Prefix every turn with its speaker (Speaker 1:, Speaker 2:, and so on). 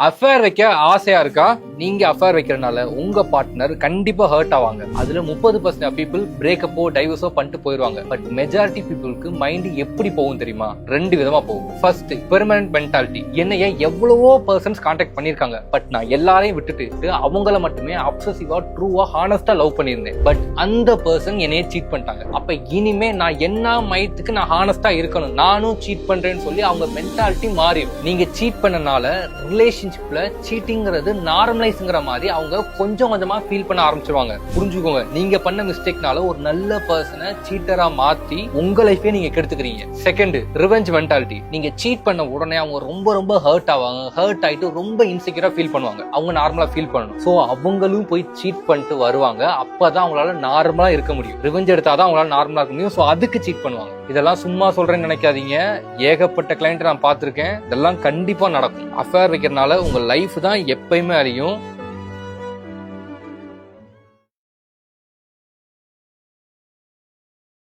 Speaker 1: Affair வைக்க ஆசையா இருக்கா? நீங்க அஃபேர் வைக்கிறனால உங்க பார்ட்னர் கண்டிப்பா ஹர்ட் ஆவாங்க. அதுல 30% பீப்புள் பிரேக்கப்போ டைவர்ஸோ பண்ணிட்டு போயிருவாங்க. பட் மெஜாரிட்டி பீப்புளுக்கு மைண்ட் எப்படி போகும் தெரியுமா? ரெண்டு விதமா போகும். First, permanent mentality. என்னைய எவ்வளவோ பர்சன்ஸ் கான்டாக்ட் பண்ணிருக்காங்க, பட் நான் எல்லாரையும் விட்டுட்டு அவங்கள மட்டுமே அப்சசிவா ட்ரூவா ஹானஸ்டா லவ் பண்ணியிருந்தேன். பட் அந்த பர்சன் என்னைய சீட் பண்ணிட்டாங்க. அப்ப இனிமே நான் என்ன மைத்துக்கு நான் ஹானஸ்டா இருக்கணும், நானும் சீட் பண்றேன்னு சொல்லி அவங்க மென்டாலிட்டி மாறிடும். நீங்க சீட் பண்ணனால ரிலேஷன்ஷிப்ல சீட்டிங்கிறது நார்மலைஸ்ங்கிற மாதிரி அவங்க கொஞ்சம் கொஞ்சமா ஃபீல் பண்ண ஆரம்பிச்சிருவாங்க. புரிஞ்சுக்கோங்க, நீங்க பண்ண மிஸ்டேக்னால ஒரு நல்ல பர்சனை சீட்டரா மாத்தி உங்க லைஃபே நீங்க கெடுத்துக்கிறீங்க. Second, revenge mentality. நீங்க சீட் பண்ண உடனே அவங்க ரொம்ப ரொம்ப ஹர்ட் ஆவாங்க. ஹர்ட் ஆயிட்டு ரொம்ப இன்செக்யூரா ஃபீல் பண்ணுவாங்க. அவங்க நார்மலா ஃபீல் பண்ணணும். சோ அவங்களும் போய் சீட் பண்ணிட்டு வருவாங்க. அப்பதான் அவங்களால நார்மலா இருக்க முடியும். ரிவெஞ்ச் எடுத்தாதான் அவங்களால நார்மலா இருக்க முடியும். சோ அதுக்கு சீட் பண்ணுவாங்க. இதெல்லாம் சும்மா சொல்றேன்னு நினைக்காதீங்க. ஏகப்பட்ட கிளைண்ட் நான் பார்த்திருக்கேன். இதெல்லாம் கண்டிப்பா நடக்கும். அஃபேர் வைக்கிறதுனால உங்க லைஃப் தான் எப்பயுமே அறியும்.